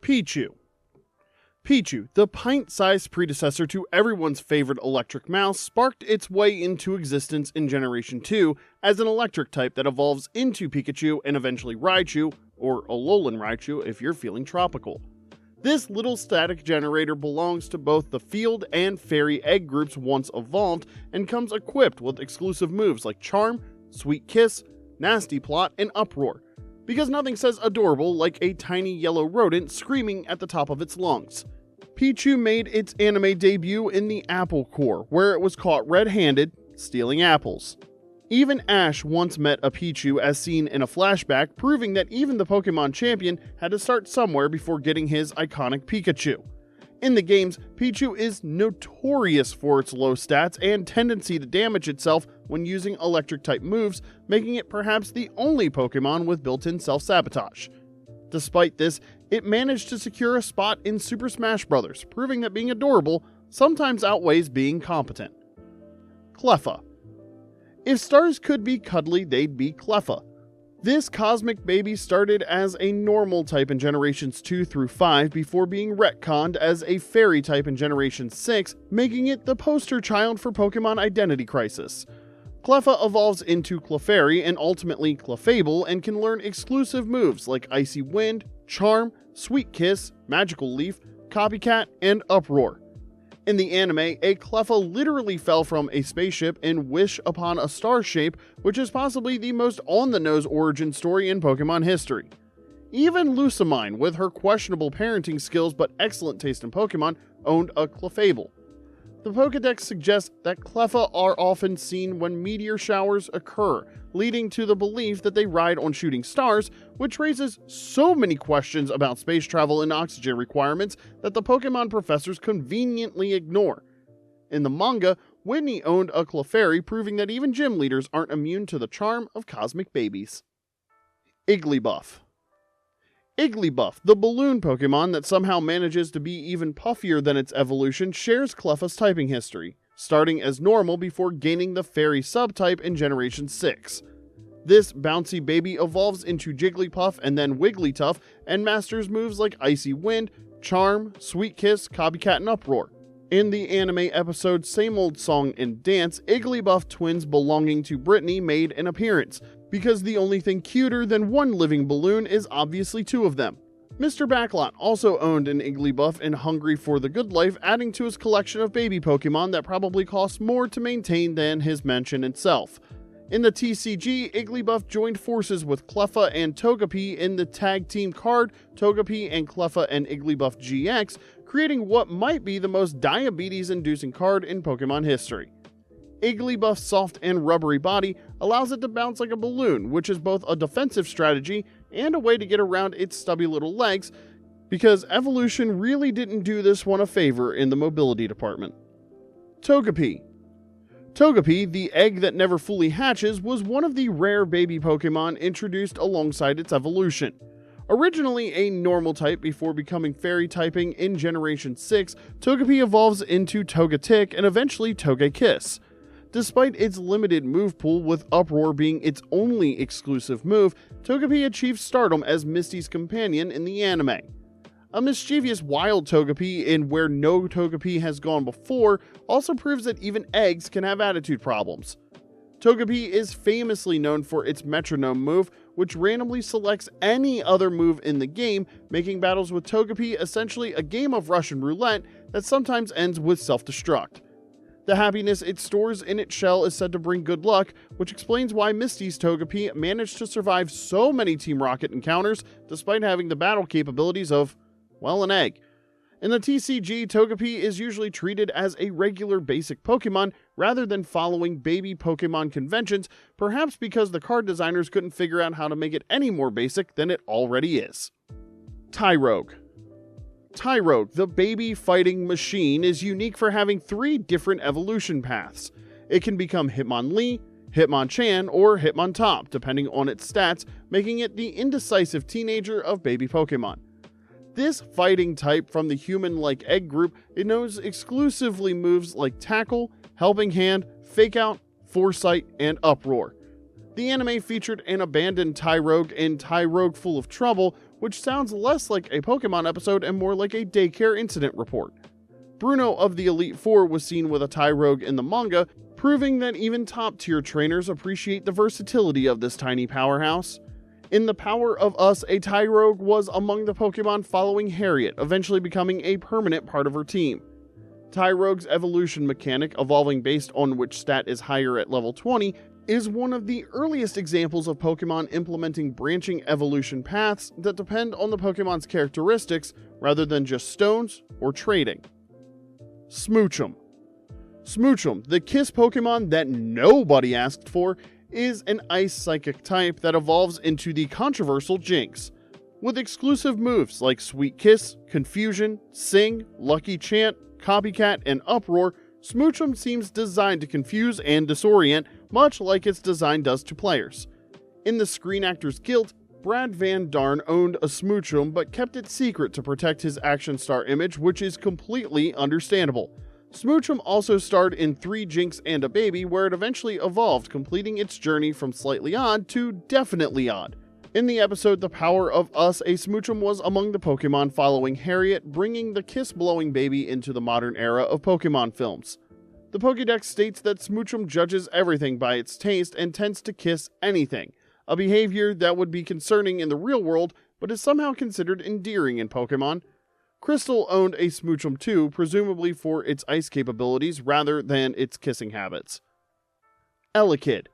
Pichu. Pichu, the pint-sized predecessor to everyone's favorite electric mouse, sparked its way into existence in Generation 2 as an electric type that evolves into Pikachu and eventually Raichu, or Alolan Raichu if you're feeling tropical. This little static generator belongs to both the field and fairy egg groups once evolved and comes equipped with exclusive moves like Charm, Sweet Kiss, Nasty Plot, and Uproar, because nothing says adorable like a tiny yellow rodent screaming at the top of its lungs. Pichu made its anime debut in the Apple Corps, where it was caught red-handed, stealing apples. Even Ash once met a Pichu as seen in a flashback, proving that even the Pokemon champion had to start somewhere before getting his iconic Pikachu. In the games, Pichu is notorious for its low stats and tendency to damage itself when using electric-type moves, making it perhaps the only Pokemon with built-in self-sabotage. Despite this, it managed to secure a spot in Super Smash Bros., proving that being adorable sometimes outweighs being competent. Cleffa. If stars could be cuddly, they'd be Cleffa. This cosmic baby started as a normal type in Generations 2 through 5 before being retconned as a fairy type in Generation 6, making it the poster child for Pokemon Identity Crisis. Cleffa evolves into Clefairy and ultimately Clefable and can learn exclusive moves like Icy Wind, Charm, Sweet Kiss, Magical Leaf, Copycat, and Uproar. In the anime, a Cleffa literally fell from a spaceship and wish upon a star shape, which is possibly the most on-the-nose origin story in Pokemon history. Even Lucamine, with her questionable parenting skills but excellent taste in Pokemon, owned a Clefable. The Pokédex suggests that Cleffa are often seen when meteor showers occur, leading to the belief that they ride on shooting stars, which raises so many questions about space travel and oxygen requirements that the Pokemon professors conveniently ignore. In the manga, Whitney owned a Clefairy, proving that even gym leaders aren't immune to the charm of cosmic babies. Igglybuff. Igglybuff, the balloon Pokemon that somehow manages to be even puffier than its evolution, shares Cleffa's typing history, starting as normal before gaining the fairy subtype in Generation 6. This bouncy baby evolves into Jigglypuff and then Wigglytuff and masters moves like Icy Wind, Charm, Sweet Kiss, Copycat, and Uproar. In the anime episode Same Old Song and Dance, Igglybuff twins belonging to Brittany made an appearance, because the only thing cuter than one living balloon is obviously two of them. Mr. Backlot also owned an Igglybuff and hungry for the good life, adding to his collection of baby Pokemon that probably costs more to maintain than his mansion itself. In the TCG, Igglybuff joined forces with Cleffa and Togepi in the tag team card Togepi and Cleffa and Igglybuff GX, creating what might be the most diabetes-inducing card in Pokemon history. Igglybuff's soft and rubbery body allows it to bounce like a balloon, which is both a defensive strategy and a way to get around its stubby little legs, because evolution really didn't do this one a favor in the mobility department. Togepi. Togepi, the egg that never fully hatches, was one of the rare baby Pokemon introduced alongside its evolution. Originally a normal type before becoming fairy typing in Generation 6, Togepi evolves into Togetic and eventually Togekiss. Despite its limited move pool, with Uproar being its only exclusive move, Togepi achieves stardom as Misty's companion in the anime. A mischievous wild Togepi in where no Togepi has gone before also proves that even eggs can have attitude problems. Togepi is famously known for its metronome move, which randomly selects any other move in the game, making battles with Togepi essentially a game of Russian roulette that sometimes ends with self-destruct. The happiness it stores in its shell is said to bring good luck, which explains why Misty's Togepi managed to survive so many Team Rocket encounters despite having the battle capabilities of, well, an egg. In the TCG, Togepi is usually treated as a regular basic Pokemon rather than following baby Pokemon conventions, perhaps because the card designers couldn't figure out how to make it any more basic than it already is. Tyrogue. Tyrogue, the baby fighting machine, is unique for having 3 different evolution paths. It can become Hitmonlee, Hitmonchan, or Hitmontop, depending on its stats, making it the indecisive teenager of baby Pokemon. This fighting type from the human-like egg group, it knows exclusively moves like Tackle, Helping Hand, Fake Out, Foresight, and Uproar. The anime featured an abandoned Tyrogue in Tyrogue Full of Trouble, which sounds less like a Pokemon episode and more like a daycare incident report. Bruno of the Elite Four was seen with a Tyrogue in the manga, proving that even top-tier trainers appreciate the versatility of this tiny powerhouse. In The Power of Us, a Tyrogue was among the Pokemon following Harriet, eventually becoming a permanent part of her team. Tyrogue's evolution mechanic, evolving based on which stat is higher at level 20, is one of the earliest examples of Pokemon implementing branching evolution paths that depend on the Pokemon's characteristics rather than just stones or trading. Smoochum. Smoochum, the Kiss Pokemon that nobody asked for, is an Ice Psychic type that evolves into the controversial Jinx. With exclusive moves like Sweet Kiss, Confusion, Sing, Lucky Chant, Copycat, and Uproar, Smoochum seems designed to confuse and disorient, much like its design does to players. In the Screen Actors Guild, Brad Van Darn owned a Smoochum but kept it secret to protect his action star image, which is completely understandable. Smoochum also starred in 3 Jinx and a Baby, where it eventually evolved, completing its journey from slightly odd to definitely odd. In the episode The Power of Us, a Smoochum was among the Pokemon following Harriet, bringing the kiss-blowing baby into the modern era of Pokemon films. The Pokédex states that Smoochum judges everything by its taste and tends to kiss anything, a behavior that would be concerning in the real world, but is somehow considered endearing in Pokemon. Crystal owned a Smoochum too, presumably for its ice capabilities rather than its kissing habits. Elekid.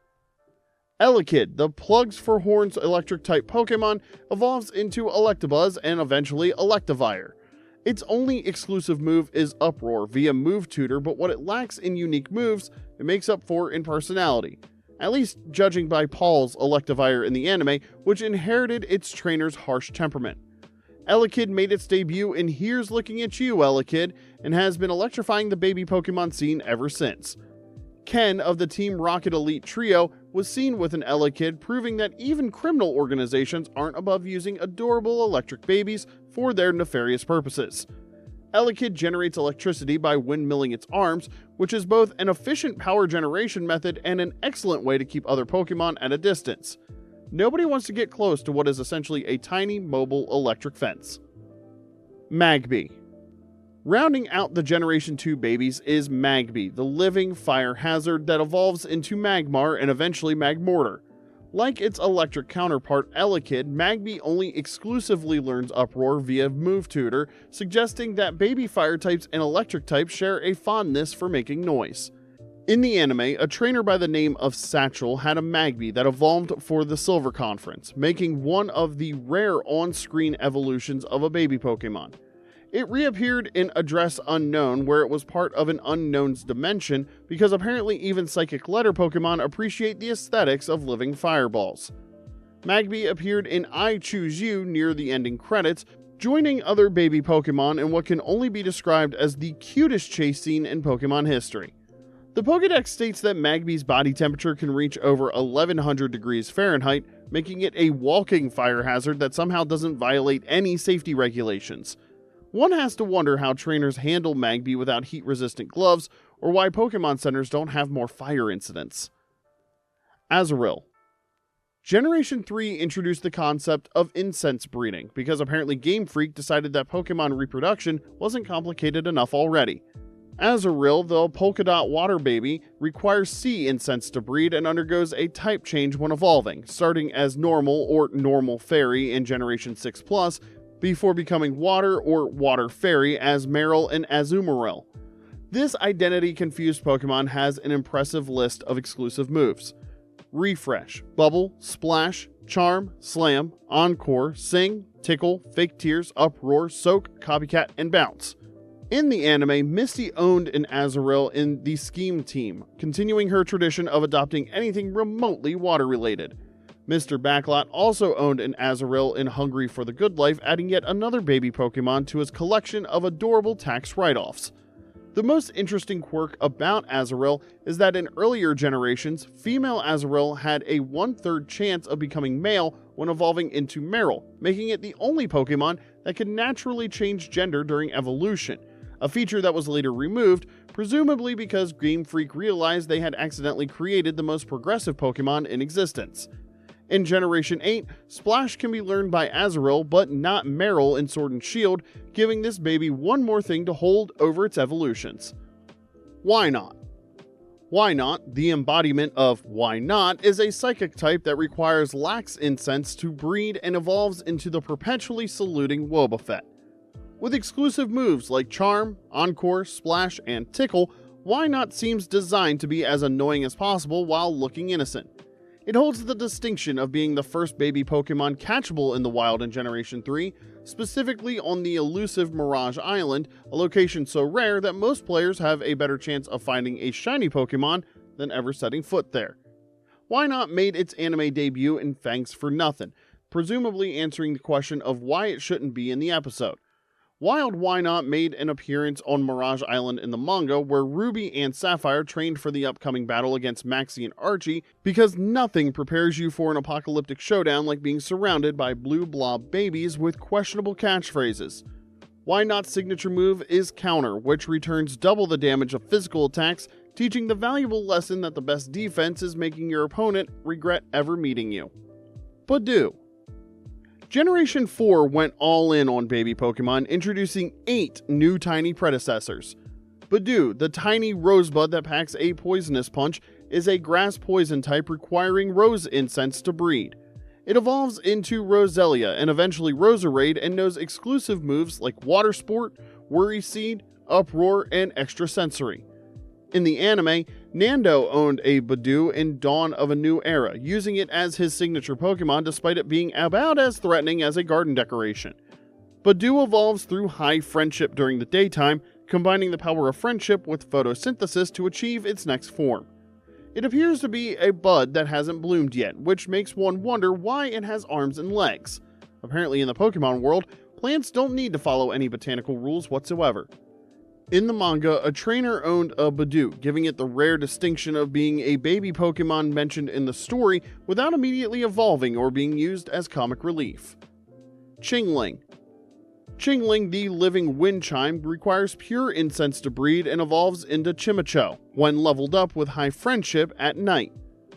Elekid, the Plugs for Horns electric-type Pokemon, evolves into Electabuzz and eventually Electivire. Its only exclusive move is Uproar via Move Tutor, but what it lacks in unique moves, it makes up for in personality. At least judging by Paul's Electivire in the anime, which inherited its trainer's harsh temperament. Elekid made its debut in Here's Looking at You, Elekid, and has been electrifying the baby Pokemon scene ever since. Ken of the Team Rocket Elite Trio was seen with an Elekid, proving that even criminal organizations aren't above using adorable electric babies for their nefarious purposes. Elekid generates electricity by windmilling its arms, which is both an efficient power generation method and an excellent way to keep other Pokemon at a distance. Nobody wants to get close to what is essentially a tiny mobile electric fence. Magby. Rounding out the Generation 2 babies is Magby, the living fire hazard that evolves into Magmar and eventually Magmortar. Like its electric counterpart Elekid, Magby only exclusively learns Uproar via Move Tutor, suggesting that baby fire types and electric types share a fondness for making noise. In the anime, a trainer by the name of Satchel had a Magby that evolved for the Silver Conference, making one of the rare on-screen evolutions of a baby Pokemon. It reappeared in Address Unknown, where it was part of an Unknown's dimension, because apparently even Psychic Letter Pokemon appreciate the aesthetics of living fireballs. Magby appeared in I Choose You near the ending credits, joining other baby Pokemon in what can only be described as the cutest chase scene in Pokemon history. The Pokédex states that Magby's body temperature can reach over 1100 degrees Fahrenheit, making it a walking fire hazard that somehow doesn't violate any safety regulations. One has to wonder how trainers handle Magby without heat-resistant gloves, or why Pokemon centers don't have more fire incidents. Azurill. Generation 3 introduced the concept of incense breeding, because apparently Game Freak decided that Pokemon reproduction wasn't complicated enough already. Azurill, the polka dot water baby, requires sea incense to breed and undergoes a type change when evolving, starting as normal or normal fairy in Generation 6+, before becoming water or water fairy as Marill and Azumarill. This identity-confused Pokemon has an impressive list of exclusive moves: Refresh, Bubble, Splash, Charm, Slam, Encore, Sing, Tickle, Fake Tears, Uproar, Soak, Copycat, and Bounce. In the anime, Misty owned an Azurill in the Scheme Team, continuing her tradition of adopting anything remotely water-related. Mr. Backlot also owned an Azurill in Hungry for the Good Life, adding yet another baby Pokemon to his collection of adorable tax write-offs. The most interesting quirk about Azurill is that in earlier generations, female Azurill had a 1/3 chance of becoming male when evolving into Marill, making it the only Pokemon that could naturally change gender during evolution, a feature that was later removed, presumably because Game Freak realized they had accidentally created the most progressive Pokemon in existence. In Generation 8, Splash can be learned by Azurill, but not Meryl in Sword and Shield, giving this baby one more thing to hold over its evolutions. Wynaut. Wynaut, the embodiment of why not, is a psychic type that requires lax incense to breed and evolves into the perpetually saluting Wobbuffet. With exclusive moves like Charm, Encore, Splash, and Tickle, Wynaut seems designed to be as annoying as possible while looking innocent. It holds the distinction of being the first baby Pokemon catchable in the wild in Generation 3, specifically on the elusive Mirage Island, a location so rare that most players have a better chance of finding a shiny Pokemon than ever setting foot there. Wynaut made its anime debut in Thanks for Nothing, presumably answering the question of why it shouldn't be in the episode. Wild Wynaut made an appearance on Mirage Island in the manga, where Ruby and Sapphire trained for the upcoming battle against Maxie and Archie, because nothing prepares you for an apocalyptic showdown like being surrounded by blue blob babies with questionable catchphrases. Wynaut's signature move is Counter, which returns double the damage of physical attacks, teaching the valuable lesson that the best defense is making your opponent regret ever meeting you. Budew. Generation 4 went all in on baby Pokemon, introducing 8 new tiny predecessors. Budew, the tiny rosebud that packs a poisonous punch, is a grass poison type requiring rose incense to breed. It evolves into Roselia and eventually Roserade and knows exclusive moves like Water Sport, Worry Seed, Uproar, and Extrasensory. In the anime, Nando owned a Budew in Dawn of a New Era, using it as his signature Pokemon despite it being about as threatening as a garden decoration. Budew evolves through high friendship during the daytime, combining the power of friendship with photosynthesis to achieve its next form. It appears to be a bud that hasn't bloomed yet, which makes one wonder why it has arms and legs. Apparently in the Pokemon world, plants don't need to follow any botanical rules whatsoever. In the manga, a trainer owned a Budew, giving it the rare distinction of being a baby Pokemon mentioned in the story without immediately evolving or being used as comic relief. Chingling. Chingling, the living wind chime, requires pure incense to breed and evolves into Chimicho when leveled up with high friendship at night.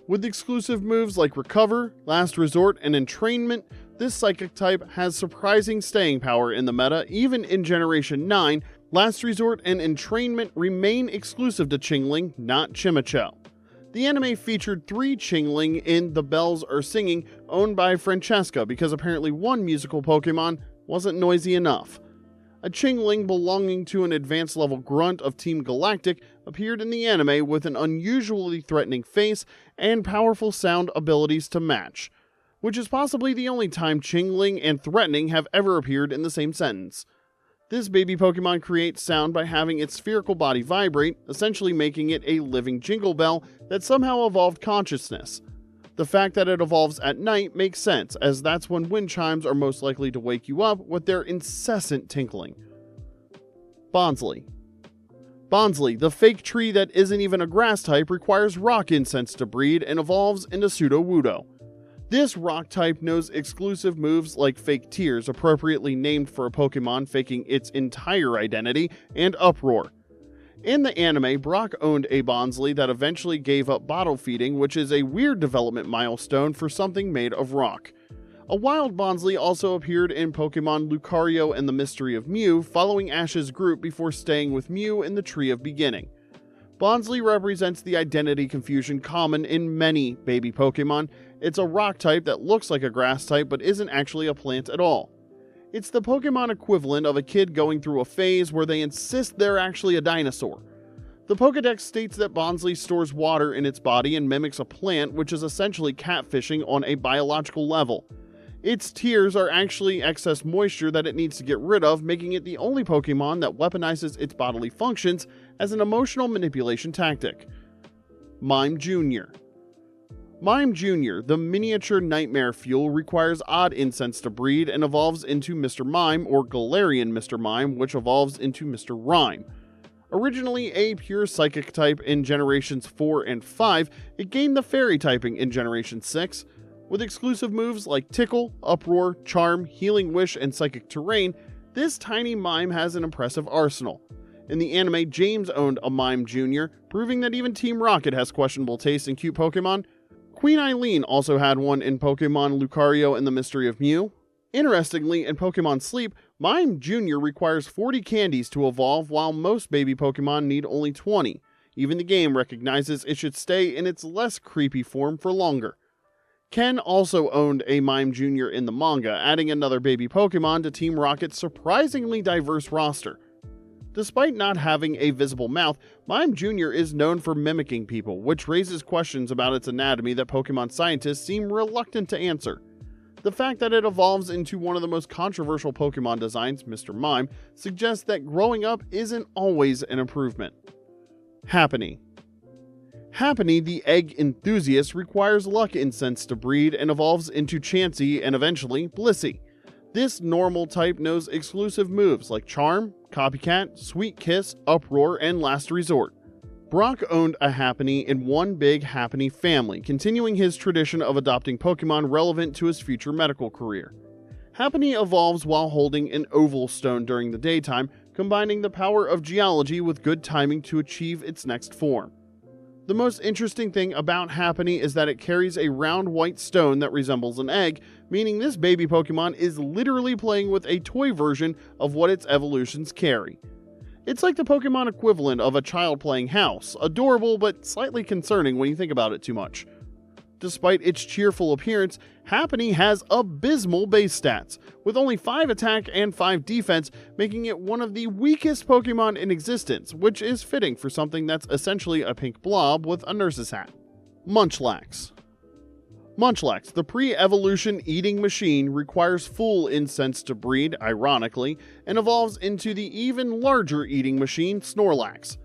With exclusive moves like Recover, Last Resort, and Entrainment, this psychic type has surprising staying power in the meta. Even in Generation 9, Last Resort and Entrainment remain exclusive to Chingling, not Chimicho. The anime featured 3 Chingling in The Bells Are Singing, owned by Francesca, because apparently one musical Pokemon wasn't noisy enough. A Chingling belonging to an advanced level grunt of Team Galactic appeared in the anime with an unusually threatening face and powerful sound abilities to match, which is possibly the only time Chingling and threatening have ever appeared in the same sentence. This baby Pokemon creates sound by having its spherical body vibrate, essentially making it a living jingle bell that somehow evolved consciousness. The fact that it evolves at night makes sense, as that's when wind chimes are most likely to wake you up with their incessant tinkling. Bonsly. Bonsly, the fake tree that isn't even a grass type, requires rock incense to breed and evolves into Sudowoodo. This rock type knows exclusive moves like Fake Tears, appropriately named for a Pokemon faking its entire identity, and Uproar. In the anime, Brock owned a Bonsly that eventually gave up bottle feeding, which is a weird development milestone for something made of rock. A wild Bonsly also appeared in Pokemon Lucario and the Mystery of Mew, following Ash's group before staying with Mew in the Tree of Beginning. Bonsly represents the identity confusion common in many baby Pokemon. It's a rock type that looks like a grass type but isn't actually a plant at all. It's the Pokemon equivalent of a kid going through a phase where they insist they're actually a dinosaur. The Pokedex states that Bonsly stores water in its body and mimics a plant, which is essentially catfishing on a biological level. Its tears are actually excess moisture that it needs to get rid of, making it the only Pokemon that weaponizes its bodily functions as an emotional manipulation tactic. Mime Jr. Mime Jr., the miniature nightmare fuel, requires odd incense to breed and evolves into Mr. Mime, or Galarian Mr. Mime, which evolves into Mr. Rhyme. Originally a pure psychic type in Generations 4 and 5, it gained the fairy typing in Generation 6. With exclusive moves like Tickle, Uproar, Charm, Healing Wish, and Psychic Terrain, this tiny mime has an impressive arsenal. In the anime, James owned a Mime Jr., proving that even Team Rocket has questionable taste in cute Pokemon. Queen Eileen also had one in Pokemon Lucario and the Mystery of Mew. Interestingly, in Pokemon Sleep, Mime Jr. requires 40 candies to evolve, while most baby Pokemon need only 20. Even the game recognizes it should stay in its less creepy form for longer. Ken also owned a Mime Jr. in the manga, adding another baby Pokemon to Team Rocket's surprisingly diverse roster. Despite not having a visible mouth, Mime Jr. is known for mimicking people, which raises questions about its anatomy that Pokemon scientists seem reluctant to answer. The fact that it evolves into one of the most controversial Pokemon designs, Mr. Mime, suggests that growing up isn't always an improvement. Happiny. Happiny, the egg enthusiast, requires luck incense to breed and evolves into Chansey and eventually Blissey. This normal type knows exclusive moves like Charm, Copycat, Sweet Kiss, Uproar, and Last Resort. Brock owned a Happiny in one big Happiny family, continuing his tradition of adopting Pokemon relevant to his future medical career. Happiny evolves while holding an oval stone during the daytime, combining the power of geology with good timing to achieve its next form. The most interesting thing about Happiny is that it carries a round white stone that resembles an egg, meaning this baby Pokemon is literally playing with a toy version of what its evolutions carry. It's like the Pokemon equivalent of a child playing house, adorable but slightly concerning when you think about it too much. Despite its cheerful appearance, Happiny has abysmal base stats, with only 5 attack and 5 defense, making it one of the weakest Pokemon in existence, which is fitting for something that's essentially a pink blob with a nurse's hat. Munchlax. Munchlax, the pre-evolution eating machine, requires full incense to breed, ironically, and evolves into the even larger eating machine, Snorlax.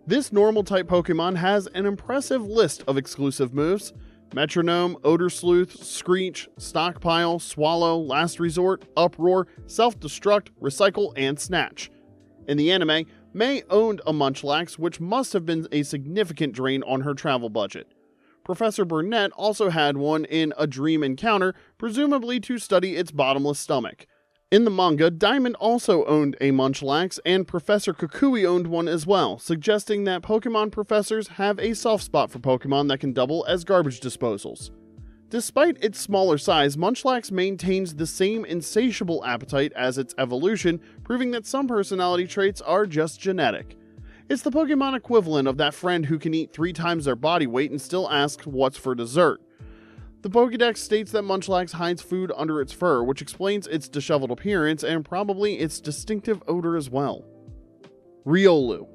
This normal-type Pokemon has an impressive list of exclusive moves: Metronome, Odor Sleuth, Screech, Stockpile, Swallow, Last Resort, Uproar, Self-Destruct, Recycle, and Snatch. In the anime, May owned a Munchlax, which must have been a significant drain on her travel budget. Professor Burnett also had one in A Dream Encounter, presumably to study its bottomless stomach. In the manga, Diamond also owned a Munchlax, and Professor Kukui owned one as well, suggesting that Pokemon professors have a soft spot for Pokemon that can double as garbage disposals. Despite its smaller size, Munchlax maintains the same insatiable appetite as its evolution, proving that some personality traits are just genetic. It's the Pokemon equivalent of that friend who can eat 3 times their body weight and still asks what's for dessert. The Pokédex states that Munchlax hides food under its fur, which explains its disheveled appearance and probably its distinctive odor as well. Riolu.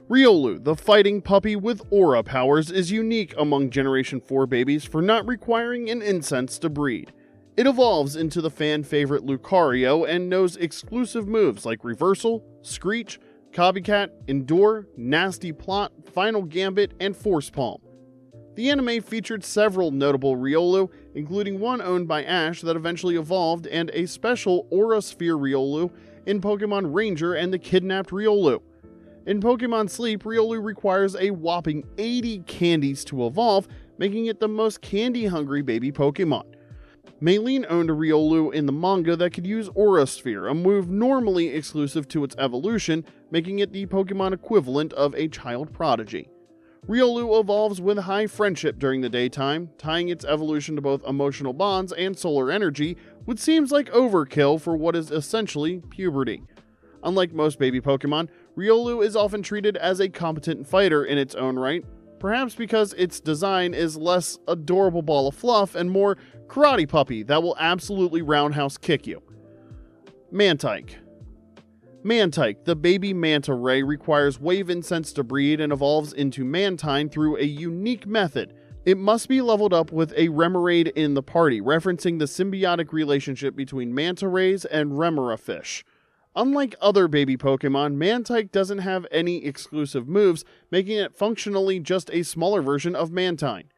Riolu, the fighting puppy with aura powers, is unique among Generation 4 babies for not requiring an incense to breed. It evolves into the fan-favorite Lucario and knows exclusive moves like Reversal, Screech, Copycat, Endure, Nasty Plot, Final Gambit, and Force Palm. The anime featured several notable Riolu, including one owned by Ash that eventually evolved, and a special Aura Sphere Riolu in Pokemon Ranger and the Kidnapped Riolu. In Pokemon Sleep, Riolu requires a whopping 80 candies to evolve, making it the most candy-hungry baby Pokemon. Maylene owned a Riolu in the manga that could use Aura Sphere, a move normally exclusive to its evolution, making it the Pokemon equivalent of a child prodigy. Riolu evolves with high friendship during the daytime, tying its evolution to both emotional bonds and solar energy, which seems like overkill for what is essentially puberty. Unlike most baby Pokemon, Riolu is often treated as a competent fighter in its own right, perhaps because its design is less adorable ball of fluff and more karate puppy that will absolutely roundhouse kick you. Mantyke. Mantyke, the baby manta ray, requires wave incense to breed and evolves into Mantine through a unique method. It must be leveled up with a Remoraid in the party, referencing the symbiotic relationship between manta rays and Remora fish. Unlike other baby Pokemon, Mantyke doesn't have any exclusive moves, making it functionally just a smaller version of Mantine.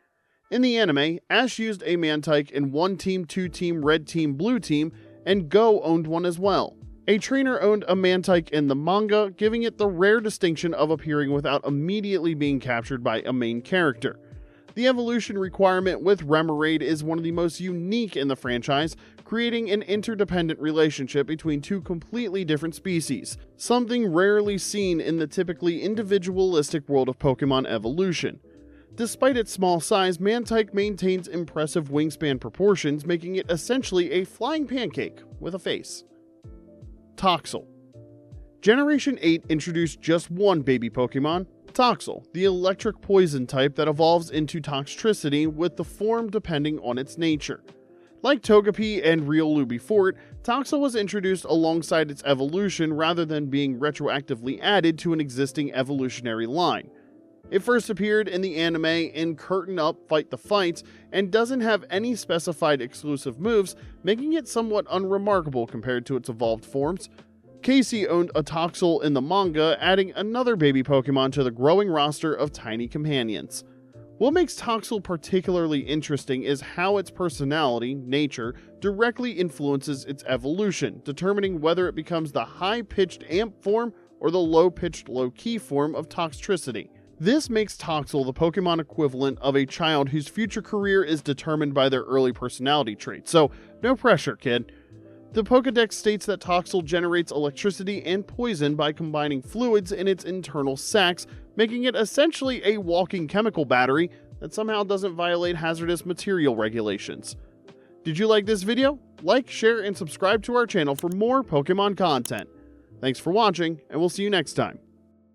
In the anime, Ash used a Mantyke in 1-team, 2-team, red team, blue team, and Go owned one as well. A trainer owned a Mantyke in the manga, giving it the rare distinction of appearing without immediately being captured by a main character. The evolution requirement with Remoraid is one of the most unique in the franchise, creating an interdependent relationship between 2 completely different species, something rarely seen in the typically individualistic world of Pokemon evolution. Despite its small size, Mantyke maintains impressive wingspan proportions, making it essentially a flying pancake with a face. Toxel. Generation 8 introduced just one baby Pokemon, Toxel, the electric poison type that evolves into Toxtricity with the form depending on its nature. Like Togepi and Riolu before it, Toxel was introduced alongside its evolution rather than being retroactively added to an existing evolutionary line. It first appeared in the anime in Curtain Up Fight the Fights and doesn't have any specified exclusive moves, making it somewhat unremarkable compared to its evolved forms. Casey owned a Toxel in the manga, adding another baby Pokemon to the growing roster of tiny companions. What makes Toxel particularly interesting is how its personality, nature, directly influences its evolution, determining whether it becomes the high-pitched amp form or the low-pitched low-key form of Toxtricity. This makes Toxel the Pokemon equivalent of a child whose future career is determined by their early personality traits, so no pressure, kid. The Pokédex states that Toxel generates electricity and poison by combining fluids in its internal sacs, making it essentially a walking chemical battery that somehow doesn't violate hazardous material regulations. Did you like this video? Like, share, and subscribe to our channel for more Pokemon content. Thanks for watching, and we'll see you next time.